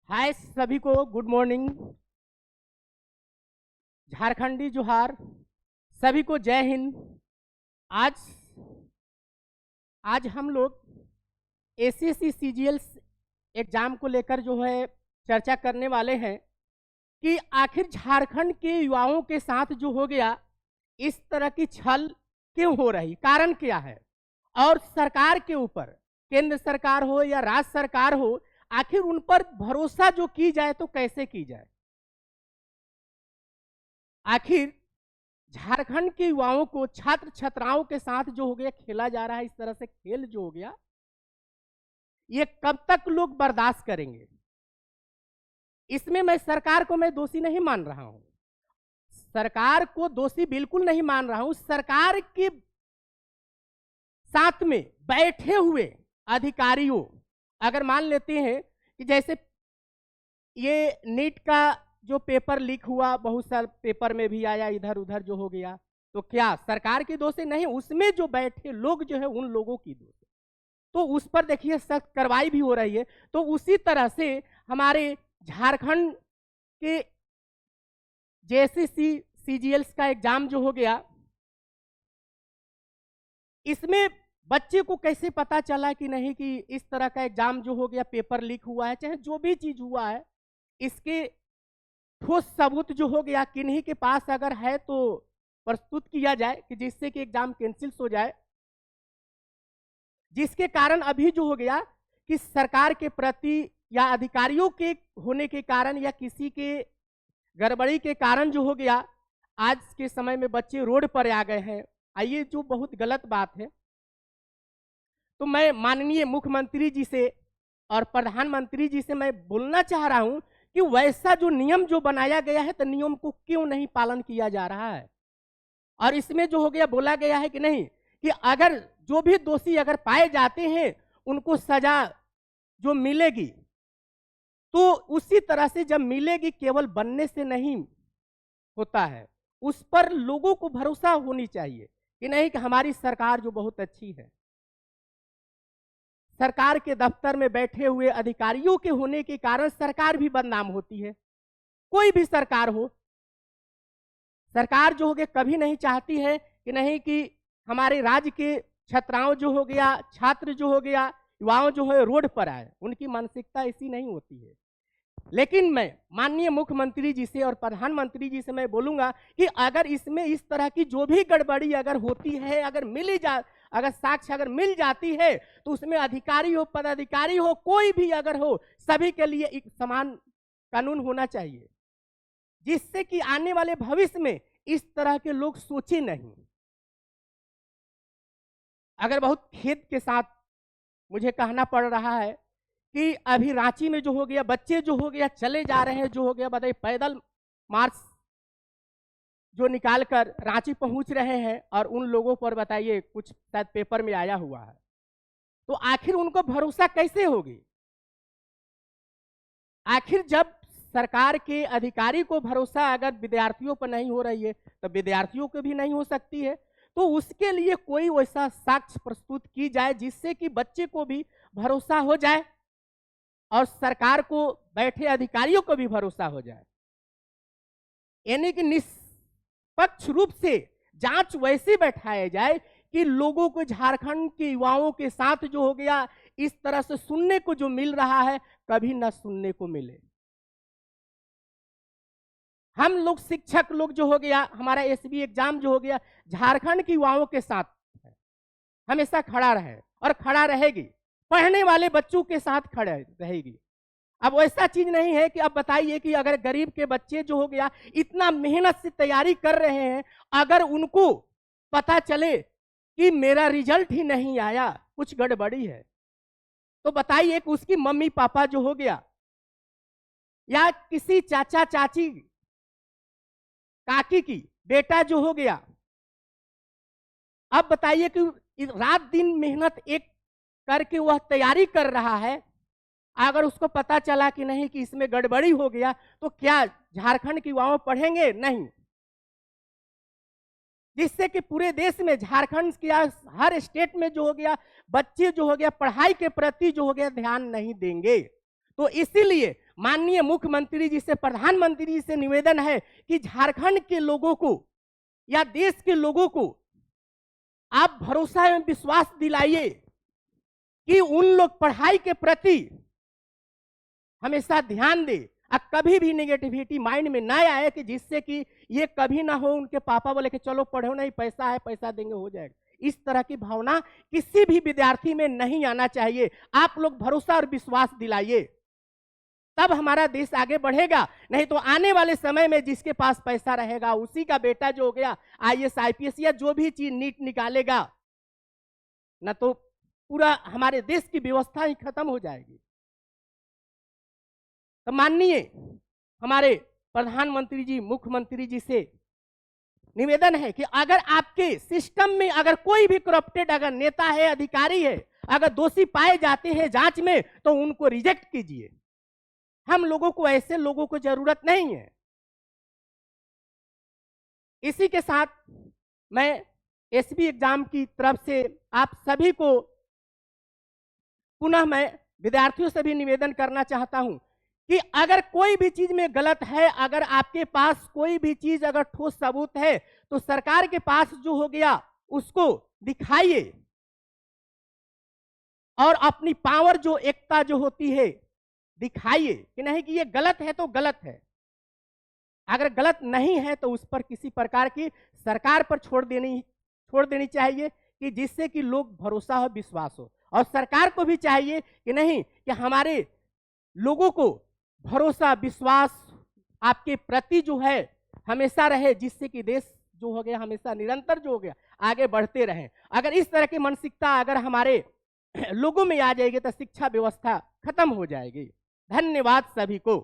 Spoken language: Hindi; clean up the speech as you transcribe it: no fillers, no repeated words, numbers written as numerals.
हाय सभी को गुड मॉर्निंग। झारखंडी जोहार। सभी को जय हिंद। आज आज हम लोग एसएससी सीजीएल एग्जाम को लेकर जो है चर्चा करने वाले हैं कि आखिर झारखंड के युवाओं के साथ जो हो गया इस तरह की छल क्यों हो रही, कारण क्या है, और सरकार के ऊपर, केंद्र सरकार हो या राज्य सरकार हो, आखिर उन पर भरोसा जो की जाए तो कैसे की जाए। आखिर झारखंड के युवाओं को छात्र छात्राओं के साथ जो हो गया खेला जा रहा है, इस तरह से खेल जो हो गया, ये कब तक लोग बर्दाश्त करेंगे। इसमें मैं सरकार को मैं दोषी नहीं मान रहा हूं, सरकार को दोषी बिल्कुल नहीं मान रहा हूं। सरकार के साथ में बैठे हुए अधिकारियों, अगर मान लेते हैं कि जैसे ये नीट का जो पेपर लीक हुआ, बहुत सारे पेपर में भी आया, इधर उधर जो हो गया, तो क्या सरकार की दोष नहीं, उसमें जो बैठे लोग जो है उन लोगों की दोष, तो उस पर देखिए सख्त कार्रवाई भी हो रही है। तो उसी तरह से हमारे झारखंड के जेएसएससी सीजीएल्स का एग्जाम जो हो गया, इसमें बच्चे को कैसे पता चला कि नहीं कि इस तरह का एग्जाम जो हो गया, पेपर लीक हुआ है, चाहे जो भी चीज हुआ है, इसके ठोस सबूत जो हो गया किन्हीं के पास अगर है तो प्रस्तुत किया जाए कि जिससे कि एग्जाम कैंसिल हो जाए। जिसके कारण अभी जो हो गया कि सरकार के प्रति या अधिकारियों के होने के कारण या किसी के गड़बड़ी के कारण जो हो गया, आज के समय में बच्चे रोड पर आ गए हैं। आइए, जो बहुत गलत बात है। तो मैं माननीय मुख्यमंत्री जी से और प्रधानमंत्री जी से मैं बोलना चाह रहा हूं कि वैसा जो नियम जो बनाया गया है, तो नियम को क्यों नहीं पालन किया जा रहा है। और इसमें जो हो गया बोला गया है कि नहीं कि अगर जो भी दोषी अगर पाए जाते हैं उनको सजा जो मिलेगी, तो उसी तरह से जब मिलेगी, केवल बनने से नहीं होता है, उस पर लोगों को भरोसा होनी चाहिए कि नहीं कि हमारी सरकार जो बहुत अच्छी है। सरकार के दफ्तर में बैठे हुए अधिकारियों के होने के कारण सरकार भी बदनाम होती है। कोई भी सरकार हो, सरकार जो हो गया कभी नहीं चाहती है कि नहीं कि हमारे राज्य के छात्राओं जो हो गया, छात्र जो हो गया, युवाओं जो है रोड पर आए। उनकी मानसिकता ऐसी नहीं होती है। लेकिन मैं माननीय मुख्यमंत्री जी से और प्रधानमंत्री जी से मैं बोलूंगा कि अगर इसमें इस तरह की जो भी गड़बड़ी अगर होती है, अगर मिली जा, अगर साक्ष्य अगर मिल जाती है, तो उसमें अधिकारी हो, पदाधिकारी हो, कोई भी अगर हो, सभी के लिए एक समान कानून होना चाहिए, जिससे कि आने वाले भविष्य में इस तरह के लोग सोचे नहीं। अगर बहुत खेद के साथ मुझे कहना पड़ रहा है कि अभी रांची में जो हो गया, बच्चे जो हो गया चले जा रहे हैं, जो हो गया बताइए, पैदल मार्च जो निकाल कर रांची पहुंच रहे हैं, और उन लोगों पर बताइए कुछ शायद पेपर में आया हुआ है, तो आखिर उनको भरोसा कैसे होगी। आखिर जब सरकार के अधिकारी को भरोसा अगर विद्यार्थियों पर नहीं हो रही है, तो विद्यार्थियों को भी नहीं हो सकती है। तो उसके लिए कोई वैसा साक्ष्य प्रस्तुत की जाए जिससे कि बच्चे को भी भरोसा हो जाए और सरकार को, बैठे अधिकारियों को भी भरोसा हो जाए। यानी कि निष्पक्ष रूप से जांच वैसे बैठाया जाए कि लोगों को, झारखंड के युवाओं के साथ जो हो गया इस तरह से सुनने को जो मिल रहा है, कभी न सुनने को मिले। हम लोग शिक्षक लोग जो हो गया, हमारा एसबी एग्जाम जो हो गया, झारखंड के युवाओं के साथ है, हमेशा खड़ा रहे और खड़ा रहेगी, पढ़ने वाले बच्चों के साथ खड़े रहेगी। अब वैसा चीज नहीं है कि अब बताइए कि अगर गरीब के बच्चे जो हो गया इतना मेहनत से तैयारी कर रहे हैं, अगर उनको पता चले कि मेरा रिजल्ट ही नहीं आया, कुछ गड़बड़ी है, तो बताइए कि उसकी मम्मी पापा जो हो गया या किसी चाचा चाची काकी की बेटा जो हो गया, अब बताइए कि रात दिन मेहनत एक करके वह तैयारी कर रहा है, अगर उसको पता चला कि नहीं कि इसमें गड़बड़ी हो गया, तो क्या झारखंड के युवाओं पढ़ेंगे? नहीं। जिससे कि पूरे देश में, झारखंड के हर स्टेट में जो हो गया, बच्चे जो हो गया पढ़ाई के प्रति जो हो गया ध्यान नहीं देंगे। तो इसीलिए माननीय मुख्यमंत्री जी से, प्रधानमंत्री जी से निवेदन है कि झारखंड के लोगों को या देश के लोगों को आप भरोसा एवं विश्वास दिलाइए कि उन लोग पढ़ाई के प्रति हमेशा ध्यान दे और कभी भी नेगेटिविटी माइंड में ना आए कि जिससे कि ये कभी ना हो उनके पापा बोले कि चलो पढ़ो नहीं, पैसा है, पैसा देंगे हो जाएगा। इस तरह की भावना किसी भी विद्यार्थी में नहीं आना चाहिए। आप लोग भरोसा और विश्वास दिलाइए, तब हमारा देश आगे बढ़ेगा। नहीं तो आने वाले समय में जिसके पास पैसा रहेगा उसी का बेटा जो हो गया IAS IPS या जो भी चीज नीट निकालेगा, न तो पूरा हमारे देश की व्यवस्था ही खत्म हो जाएगी। तो माननीय हमारे प्रधानमंत्री जी, मुख्यमंत्री जी से निवेदन है कि अगर आपके सिस्टम में अगर कोई भी करप्टेड अगर नेता है, अधिकारी है, अगर दोषी पाए जाते हैं जांच में, तो उनको रिजेक्ट कीजिए। हम लोगों को, ऐसे लोगों को जरूरत नहीं है। इसी के साथ मैं SB एग्जाम की तरफ से आप सभी को पुनः मैं विद्यार्थियों से भी निवेदन करना चाहता हूं कि अगर कोई भी चीज में गलत है, अगर आपके पास कोई भी चीज अगर ठोस सबूत है, तो सरकार के पास जो हो गया उसको दिखाइए और अपनी पावर जो एकता जो होती है दिखाइए कि नहीं कि ये गलत है तो गलत है। अगर गलत नहीं है तो उस पर किसी प्रकार की सरकार पर छोड़ देनी चाहिए कि जिससे कि लोग भरोसा हो, विश्वास हो। और सरकार को भी चाहिए कि नहीं कि हमारे लोगों को भरोसा, विश्वास आपके प्रति जो है हमेशा रहे, जिससे कि देश जो हो गया हमेशा निरंतर जो हो गया आगे बढ़ते रहे। अगर इस तरह की मानसिकता अगर हमारे लोगों में आ जाएगी तो शिक्षा व्यवस्था खत्म हो जाएगी। धन्यवाद सभी को।